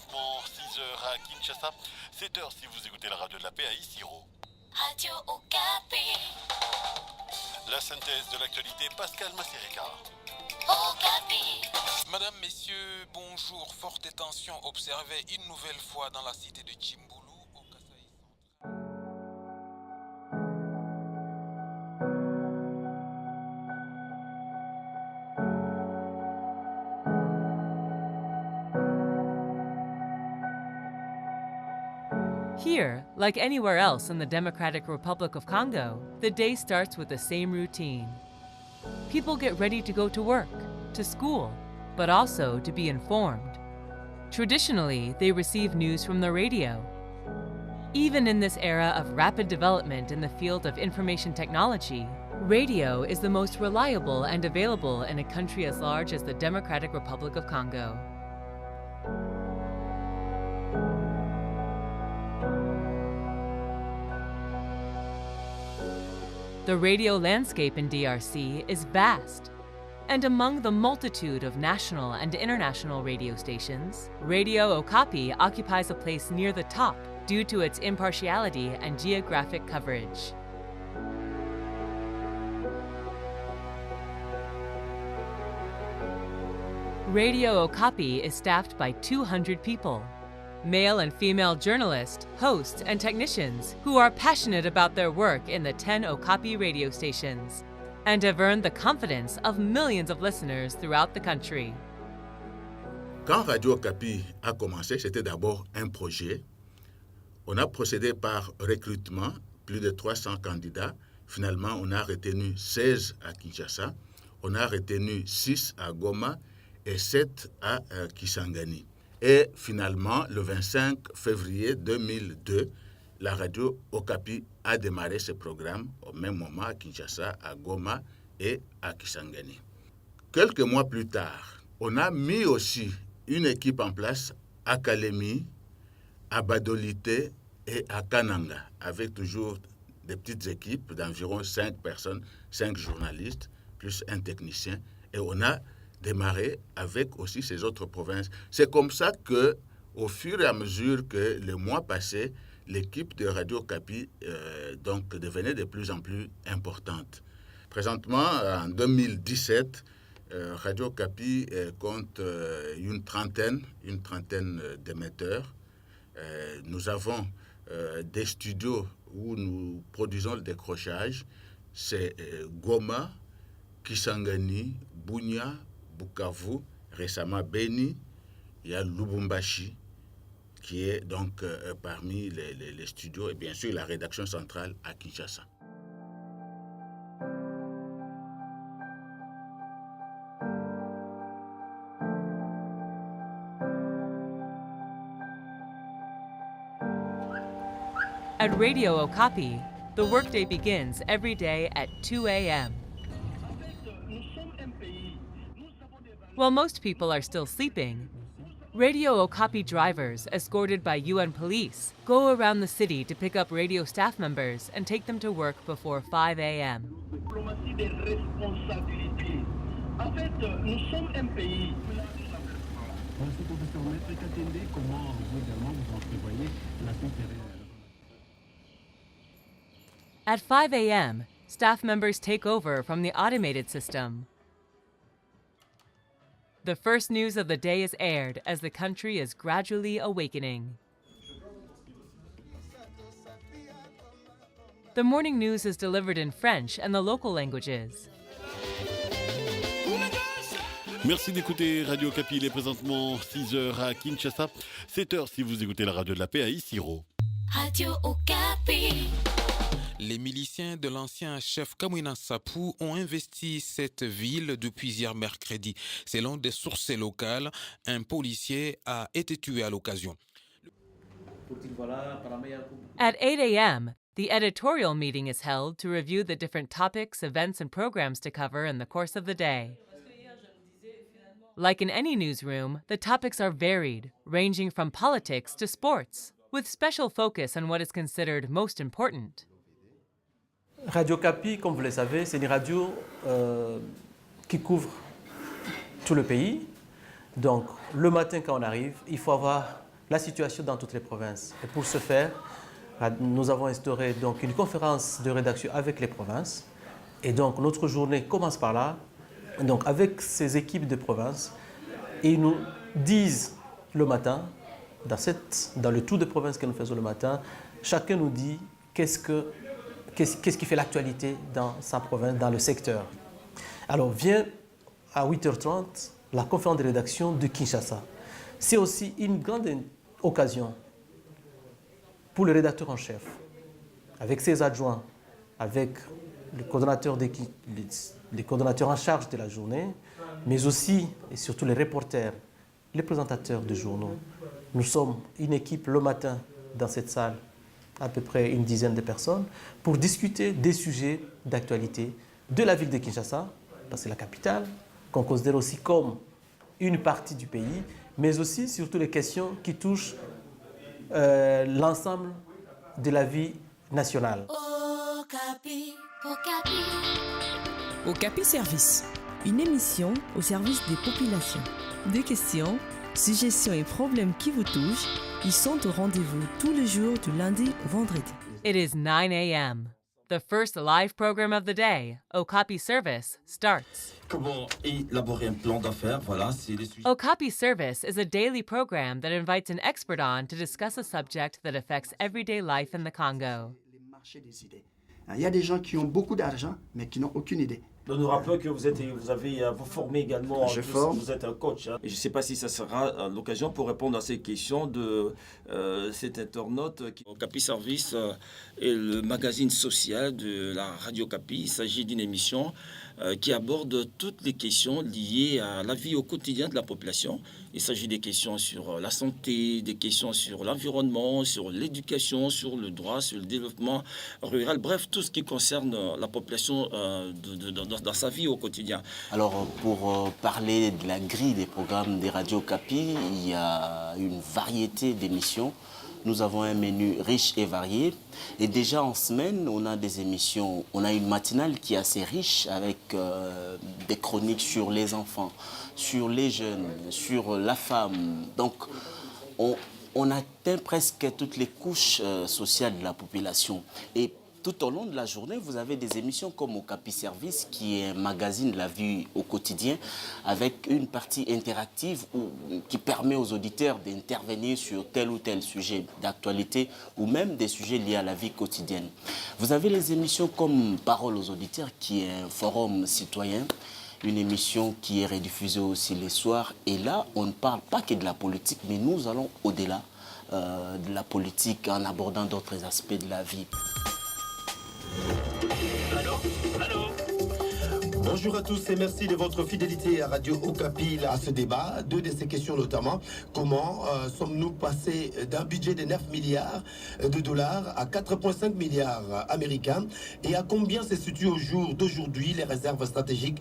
présentement 6h à Kinshasa, 7h si vous écoutez la radio de la paix à Isiro. Radio Okapi. La synthèse de l'actualité, Pascal Massérica. Okapi. Madame, messieurs, bonjour. Forte tension observée une nouvelle fois dans la cité de Tchimboulou, au Kasaï central. Here, like anywhere else in the Democratic Republic of Congo, the day starts with the same routine. People get ready to go to work, to school, but also to be informed. Traditionally, they receive news from the radio. Even in this era of rapid development in the field of information technology, radio is the most reliable and available in a country as large as the Democratic Republic of Congo. The radio landscape in DRC is vast, and among the multitude of national and international radio stations, Radio Okapi occupies a place near the top due to its impartiality and geographic coverage. Radio Okapi is staffed by 200 people. Male and female journalists, hosts, and technicians who are passionate about their work in the 10 Okapi radio stations and have earned the confidence of millions of listeners throughout the country. Quand Radio Okapi a commencé, c'était d'abord un projet. On a procédé par recrutement, plus de 300 candidats. Finalement, on a retenu 16 à Kinshasa, on a retenu 6 à Goma et 7 à Kisangani. Et finalement, le 25 février 2002, la radio Okapi a démarré ce programme au même moment à Kinshasa, à Goma et à Kisangani. Quelques mois plus tard, on a mis aussi une équipe en place à Kalemi, à Badolité et à Kananga, avec toujours des petites équipes d'environ 5 personnes, 5 journalistes, plus un technicien. Et on a démarrer avec aussi ces autres provinces. C'est comme ça que, au fur et à mesure que les mois passaient, l'équipe de Radio Okapi donc devenait de plus en plus importante. Présentement, en 2017, Radio Okapi compte une trentaine d'émetteurs. Nous avons des studios où nous produisons le décrochage. C'est Goma, Kisangani, Bunia, Bukavu, récemment Beni, il y a Lubumbashi qui est donc parmi les studios et bien sûr la rédaction centrale à Kinshasa. At Radio Okapi, the workday begins every day at 2 a.m. While most people are still sleeping, Radio Okapi drivers, escorted by UN police, go around the city to pick up radio staff members and take them to work before 5 a.m. At 5 a.m., staff members take over from the automated system. The first news of the day is aired as the country is gradually awakening. The morning news is delivered in French and the local languages. Merci d'écouter Radio Okapi, il est présentement 6h à Kinshasa, 7h si vous écoutez la radio de la paix à Isiro. Radio Okapi. Les miliciens de l'ancien chef Kamwina Sapou ont investi cette ville depuis hier mercredi. Selon des sources locales, un policier a été tué à l'occasion. At 8 a.m., the editorial meeting is held to review the different topics, events, and programs to cover in the course of the day. Like in any newsroom, the topics are varied, ranging from politics to sports, with special focus on what is considered most important. Radio Okapi, comme vous le savez, c'est une radio qui couvre tout le pays. Donc, le matin, quand on arrive, il faut avoir la situation dans toutes les provinces. Et pour ce faire, nous avons instauré donc une conférence de rédaction avec les provinces. Et donc notre journée commence par là, donc avec ces équipes de provinces. Et ils nous disent le matin, dans le tour de province que nous faisons le matin, chacun nous dit qu'est-ce qui fait l'actualité dans sa province, dans le secteur. Alors vient à 8h30 la conférence de rédaction de Kinshasa. C'est aussi une grande occasion pour le rédacteur en chef, avec ses adjoints, avec les coordonnateurs en charge de la journée, mais aussi et surtout les reporters, les présentateurs de journaux. Nous sommes une équipe le matin dans cette salle, à peu près une dizaine de personnes, pour discuter des sujets d'actualité de la ville de Kinshasa, parce que c'est la capitale, qu'on considère aussi comme une partie du pays, mais aussi surtout les questions qui touchent l'ensemble de la vie nationale. Okapi, Okapi. Okapi Service, une émission au service des populations. Des questions, suggestions et problèmes qui vous touchent, ils sont au rendez-vous tous les jours du lundi au vendredi. It is 9 a.m. The first live program of the day, Okapi Service, starts. Comment élaborer un plan d'affaires, voilà, c'est les sujets. Okapi Service is a daily program that invites an expert on to discuss a subject that affects everyday life in the Congo. Les marchés des idées. Il y a des gens qui ont beaucoup d'argent, mais qui n'ont aucune idée. On nous rappelle que vous formez également, je forme. Vous êtes un coach. Hein. Et je ne sais pas si ça sera l'occasion pour répondre à ces questions de cet internaute. Okapi Service est le magazine social de la Radio Okapi. Il s'agit d'une émission qui aborde toutes les questions liées à la vie au quotidien de la population. Il s'agit des questions sur la santé, des questions sur l'environnement, sur l'éducation, sur le droit, sur le développement rural, bref, tout ce qui concerne la population dans sa vie au quotidien. Alors, pour parler de la grille des programmes des radios Okapi, il y a une variété d'émissions. Nous avons un menu riche et varié. Et déjà en semaine, on a des émissions, on a une matinale qui est assez riche avec des chroniques sur les enfants, sur les jeunes, sur la femme. Donc, on atteint presque toutes les couches sociales de la population. Et tout au long de la journée, vous avez des émissions comme Okapi Service, qui est un magazine de la vie au quotidien, avec une partie interactive qui permet aux auditeurs d'intervenir sur tel ou tel sujet d'actualité ou même des sujets liés à la vie quotidienne. Vous avez les émissions comme Parole aux auditeurs, qui est un forum citoyen, une émission qui est rediffusée aussi les soirs. Et là, on ne parle pas que de la politique, mais nous allons au-delà de la politique en abordant d'autres aspects de la vie. Bonjour à tous et merci de votre fidélité à Radio Okapi à ce débat. Deux de ces questions notamment, comment sommes-nous passés d'un budget de 9 milliards de dollars à 4,5 milliards américains et à combien se situent au jour d'aujourd'hui les réserves stratégiques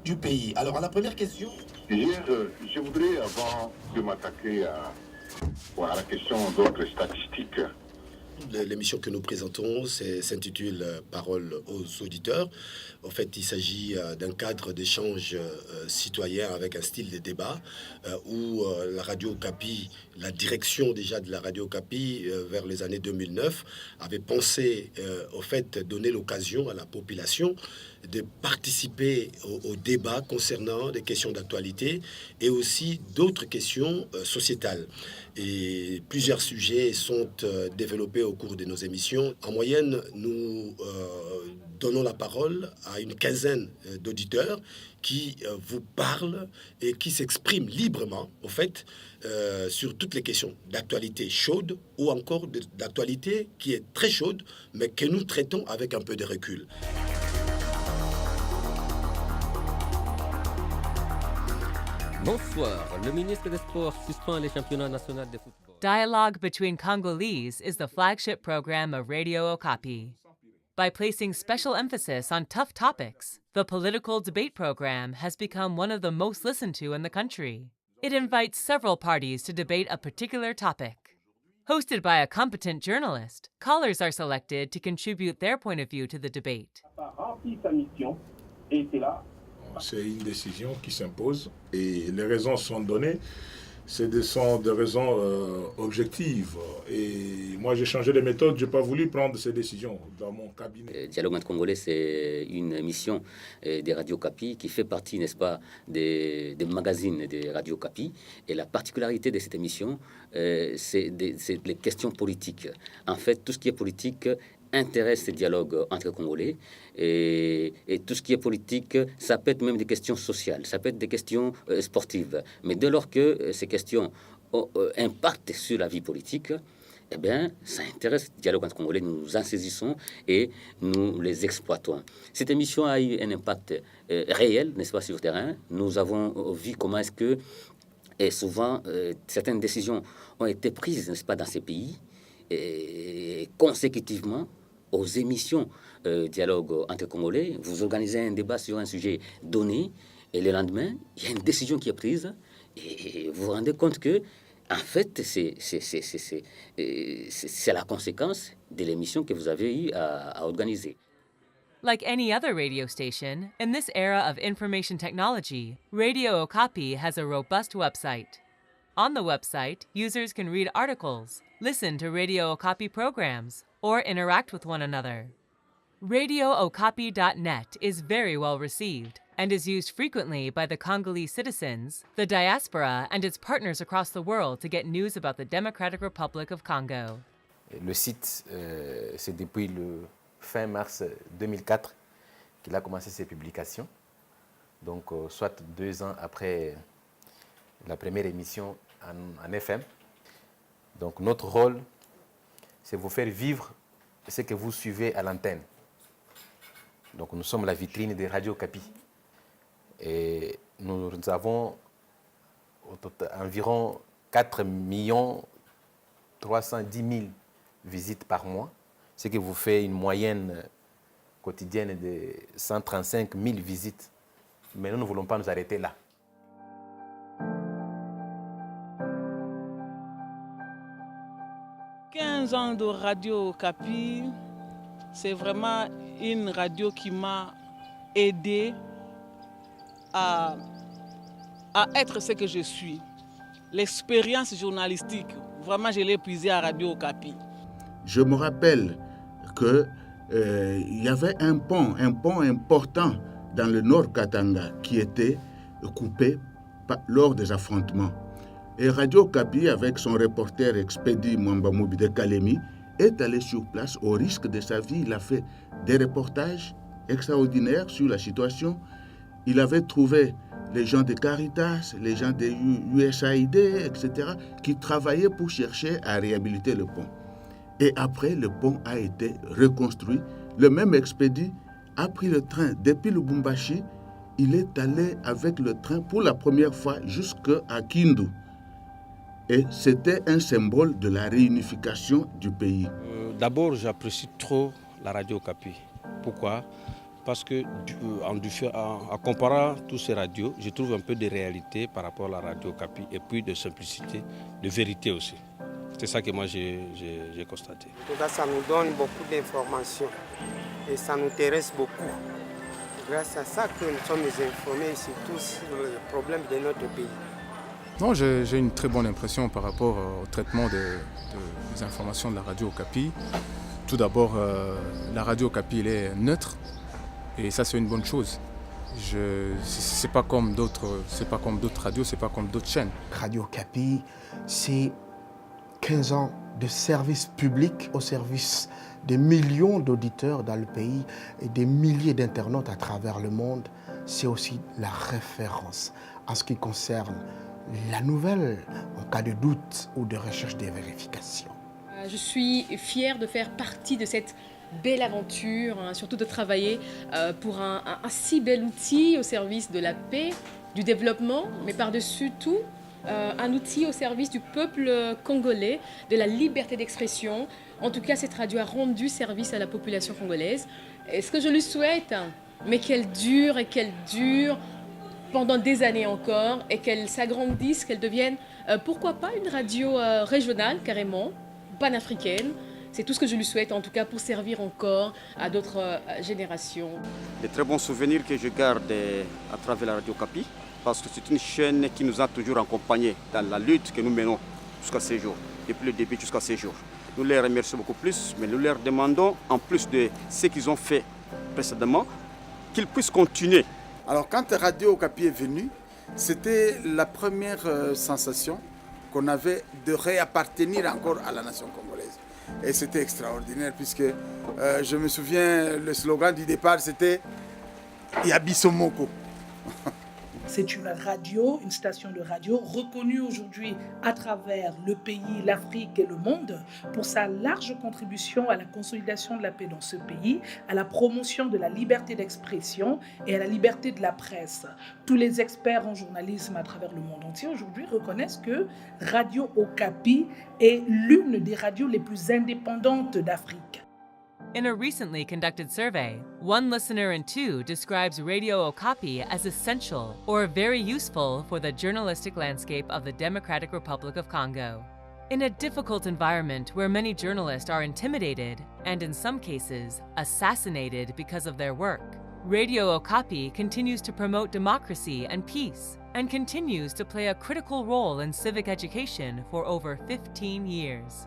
du pays. Alors à la première question... Hier, je voudrais, avant de m'attaquer à la question d'autres statistiques, l'émission que nous présentons s'intitule Parole aux auditeurs. En fait, il s'agit d'un cadre d'échange citoyen avec un style de débat où la Radio Okapi, la direction déjà de la Radio Okapi vers les années 2009 avait pensé au fait donner l'occasion à la population de participer au débat concernant des questions d'actualité et aussi d'autres questions sociétales. Et plusieurs sujets sont développés au cours de nos émissions. En moyenne, nous donnons la parole à une quinzaine d'auditeurs qui vous parlent et qui s'expriment librement, au fait, sur toutes les questions d'actualité chaude ou encore d'actualité qui est très chaude, mais que nous traitons avec un peu de recul. Bonsoir. Le ministre des Sports suspend les championnats nationaux de football. Dialogue Between Congolese is the flagship program of Radio Okapi. By placing special emphasis on tough topics, the political debate program has become one of the most listened to in the country. It invites several parties to debate a particular topic. Hosted by a competent journalist, callers are selected to contribute their point of view to the debate. C'est une décision qui s'impose et les raisons sont données. Ce sont des raisons objectives. Et moi, j'ai changé de méthode. Je n'ai pas voulu prendre ces décisions dans mon cabinet. Dialogue entre Congolais, c'est une émission des Radio Kapi qui fait partie, n'est-ce pas, des magazines des Radio Kapi. Et la particularité de cette émission, c'est les questions politiques. En fait, tout ce qui est politique intéresse ces dialogues entre Congolais et tout ce qui est politique, ça peut être même des questions sociales, ça peut être des questions sportives. Mais dès lors que ces questions impactent sur la vie politique, eh bien, ça intéresse le dialogue entre Congolais, nous nous en saisissons et nous les exploitons. Cette émission a eu un impact réel, n'est-ce pas, sur le terrain. Nous avons vu comment est-ce que, et souvent, certaines décisions ont été prises, n'est-ce pas, dans ces pays, et consécutivement aux émissions dialogue entre Congolais. Vous organisez un débat sur un sujet donné et le lendemain, il y a une décision qui est prise et vous vous rendez compte que, en fait, c'est la conséquence de l'émission que vous avez eu à organiser. Like any other radio station, in this era of information technology, Radio Okapi has a robust website. On the website, users can read articles, listen to Radio Okapi programs, or interact with one another. RadioOkapi.net is very well received and is used frequently by the Congolese citizens, the diaspora, and its partners across the world to get news about the Democratic Republic of Congo. Le site, c'est depuis le fin mars 2004 qu'il a commencé ses publications, donc soit 2 ans après la première émission en FM. Donc notre rôle, c'est vous faire vivre ce que vous suivez à l'antenne. Donc nous sommes la vitrine des Radio Kapi. Et nous avons environ 4 310 000 visites par mois, ce qui vous fait une moyenne quotidienne de 135 000 visites. Mais nous ne voulons pas nous arrêter là. Ans de Radio Kapi, c'est vraiment une radio qui m'a aidé à être ce que je suis. L'expérience journalistique, vraiment, je l'ai puisée à Radio Kapi. Je me rappelle qu'il y avait un pont important dans le Nord Katanga qui était coupé lors des affrontements. Et Radio Kapi, avec son reporter Expédie Mwambamoubi de Kalemi, est allé sur place au risque de sa vie. Il a fait des reportages extraordinaires sur la situation. Il avait trouvé les gens de Caritas, les gens de USAID, etc., qui travaillaient pour chercher à réhabiliter le pont. Et après, le pont a été reconstruit. Le même Expédie a pris le train depuis Lubumbashi. Il est allé avec le train pour la première fois jusqu'à Kindu. Et c'était un symbole de la réunification du pays. D'abord, j'apprécie trop la Radio Kapi. Pourquoi ? Parce que en comparant tous ces radios, je trouve un peu de réalité par rapport à la Radio Kapi et puis de simplicité, de vérité aussi. C'est ça que moi j'ai constaté. En tout cas, ça nous donne beaucoup d'informations et ça nous intéresse beaucoup. Grâce à ça que nous sommes informés surtout sur les problèmes de notre pays. Non, j'ai une très bonne impression par rapport au traitement des informations de la Radio Okapi. Tout d'abord, la Radio Okapi elle est neutre et ça c'est une bonne chose. C'est pas comme d'autres radios, c'est pas comme d'autres chaînes. Radio Okapi, c'est 15 ans de service public au service des millions d'auditeurs dans le pays et des milliers d'internautes à travers le monde. C'est aussi la référence en ce qui concerne la nouvelle en cas de doute ou de recherche de vérification. Je suis fière de faire partie de cette belle aventure, surtout de travailler pour un si bel outil au service de la paix, du développement, mais par-dessus tout, un outil au service du peuple congolais, de la liberté d'expression. En tout cas, cette radio a rendu service à la population congolaise. Et ce que je lui souhaite, mais qu'elle dure et qu'elle dure pendant des années encore et qu'elle s'agrandisse, qu'elle devienne, pourquoi pas, une radio régionale carrément, panafricaine. C'est tout ce que je lui souhaite, en tout cas, pour servir encore à d'autres générations. Les très bons souvenirs que je garde à travers la Radio Kapi, parce que c'est une chaîne qui nous a toujours accompagnés dans la lutte que nous menons jusqu'à ce jour, depuis le début jusqu'à ce jour. Nous les remercions beaucoup plus, mais nous leur demandons, en plus de ce qu'ils ont fait précédemment, qu'ils puissent continuer. Alors quand Radio Okapi est venue, c'était la première sensation qu'on avait de réappartenir encore à la nation congolaise. Et c'était extraordinaire puisque je me souviens, le slogan du départ c'était Yabisomoko. C'est une radio, une station de radio reconnue aujourd'hui à travers le pays, l'Afrique et le monde pour sa large contribution à la consolidation de la paix dans ce pays, à la promotion de la liberté d'expression et à la liberté de la presse. Tous les experts en journalisme à travers le monde entier aujourd'hui reconnaissent que Radio Okapi est l'une des radios les plus indépendantes d'Afrique. In a recently conducted survey, 1 listener in 2 describes Radio Okapi as essential or very useful for the journalistic landscape of the Democratic Republic of Congo. In a difficult environment where many journalists are intimidated and in some cases assassinated because of their work, Radio Okapi continues to promote democracy and peace and continues to play a critical role in civic education for over 15 years.